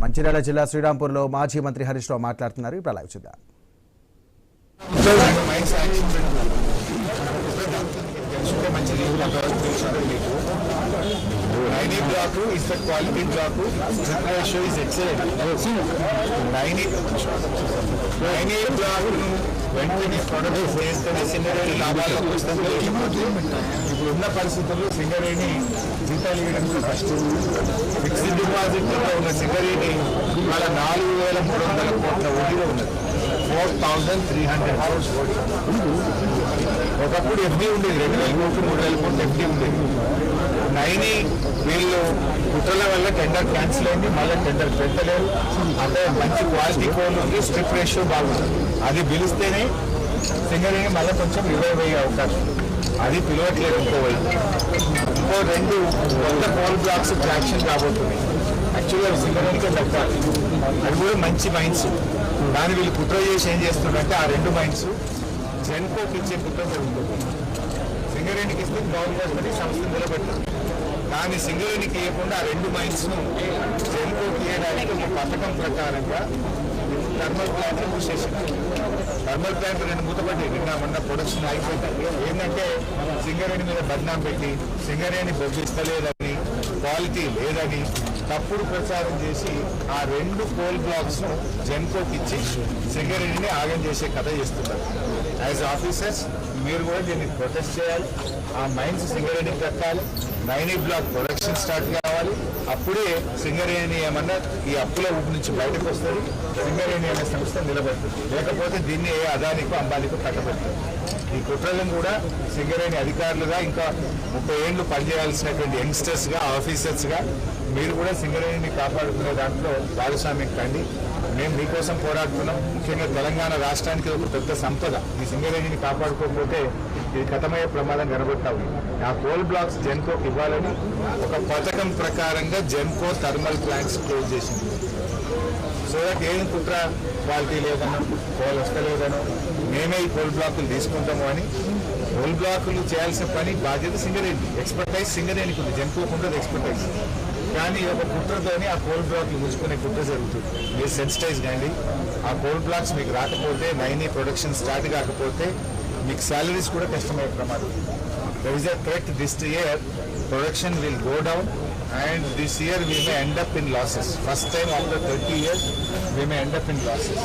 మంచిర్యాల జిల్లా శ్రీరాంపూర్లో మాజీ మంత్రి హరీష్ రావు మాట్లాడుతున్నారు. ఇప్పుడు లైవ్ చూద్దాం. వెంటనే ప్రొడక్ట్ చేస్తేనే సింగరేణి లాభాలకు వస్తుంది. ఇప్పుడు ఉన్న పరిస్థితుల్లో సింగరేణి జీతాలు ఇవ్వడానికి ఫస్ట్ ఫిక్స్డ్ డిపాజిట్లో ఉన్న సింగరేణి ఇవాళ 4,300 కోట్ల వడ్డీలో ఉన్నది. 4,300 crores. ఒకప్పుడు ఎఫ్డీ ఉండేది, 2,000 కోట్లు 3,000 కోట్లు ఎఫ్డీ ఉండేది. నైని వీళ్ళు కుట్రల వల్ల టెండర్ క్యాన్సిల్ అయింది, మళ్ళీ టెండర్ పెట్టలేరు. అంటే మంచి క్వాలిటీ కోల్ ఉంది, స్ట్రిప్ రేషియో బాగుంది. అది పిలిస్తేనే సింగరేణి మళ్ళీ కొంచెం రివైవ్ అయ్యే అవకాశం. అది పిలవట్లేదు. ఇంకో 2 కొత్త కోల్ బ్లాక్స్ ట్రాక్షన్ కాబోతున్నాయి. యాక్చువల్గా సింగరేణికే దక్కాలి. అది కూడా మంచి మైన్స్. దాన్ని వీళ్ళు కుట్ర చేసి ఏం చేస్తున్నారంటే ఆ 2 మైన్స్ జెన్కోకి ఇచ్చే కుట్ర జరుగుతుంది. సింగరేణికి ఇస్తే గవర్నమెంట్ సంస్థ నిలబెట్టారు. కానీ సింగరేణికి ఇవ్వకుండా ఆ 2 మైన్స్ను జెన్కోకి ఇవ్వడానికి ఒక పథకం ప్రకారంగా థర్మల్ ప్లాంట్ మూసేసినారు. థర్మల్ ప్లాంట్ 2 మూతపడ్డాయి. నిన్న ప్రొడక్షన్ అయిపోయింది. ఏంటంటే సింగరేణి మీద బద్నాం పెట్టి సింగరేణి బొగ్గిస్తలేదని, క్వాలిటీ లేదని తప్పుడు ప్రచారం చేసి ఆ 2 కోల్ బ్లాక్స్ ను జెన్కోకి ఇచ్చి సింగరేణిని ఆగం చేసే కథ చేస్తున్నారు. యాజ్ ఆఫీసర్స్ మీరు కూడా దీన్ని ప్రొటెస్ట్ చేయాలి. ఆ మైన్స్ సింగరేణికి దక్కాలి. 9 బ్లాక్ ప్రొడక్షన్ స్టార్ట్ కావాలి. అప్పుడే సింగరేణి ఏమన్నా ఈ అప్పుల ఊపు నుంచి బయటకు వస్తుంది. సింగరేణి అనే సంస్థ నిలబడుతుంది. లేకపోతే దీన్ని అదానికో అంబానికో కట్టబెడుతుంది. ఈ కుట్రలను కూడా సింగరేణి అధికారులుగా ఇంకా 30 ఏళ్ళు పనిచేయాల్సినటువంటి యంగ్స్టర్స్గా, ఆఫీసర్స్గా మీరు కూడా సింగరేణిని కాపాడుకునే దాంట్లో భాగస్వామ్యం కండి. మేము మీకోసం పోరాడుతున్నాం. ముఖ్యంగా తెలంగాణ రాష్ట్రానికి ఒక పెద్ద సంపద. ఈ సింగరేణిని కాపాడుకోకపోతే ఇది కథమయ్యే ప్రమాదం కనబడతావు. ఆ కోల్ బ్లాక్స్ జెన్కోకి ఇవ్వాలని ఒక పథకం ప్రకారంగా జెన్కో థర్మల్ ప్లాంట్స్ క్లోజ్ చేసింది. సో దట్ ఏం కుట్ర క్వాలిటీ లేదనో, కోల్ వస్తలేదనో, మేమే ఈ కోల్ బ్లాకులు తీసుకుంటాము అని. కోల్ బ్లాకులు చేయాల్సిన పని బాధ్యత సింగరేణి, ఎక్స్పర్టైజ్ సింగరేణికి ఉంది, జెన్కోకి ఉంటుంది ఎక్స్పర్టైజ్. కానీ ఒక కుట్రతోని ఆ కోల్ బ్లాక్లు ముసుకునే కుట్ర జరుగుతుంది. మీరు సెన్సిటైజ్ కండి. ఆ కోల్ బ్లాక్స్ మీకు రాకపోతే, 9 ప్రొడక్షన్ స్టార్ట్ కాకపోతే మీకు శాలరీస్ కూడా కష్టమయ్యే ప్రమాదం. There is a threat this year production will go down and this year we may end up in losses. First time after 30 years we may end up in losses.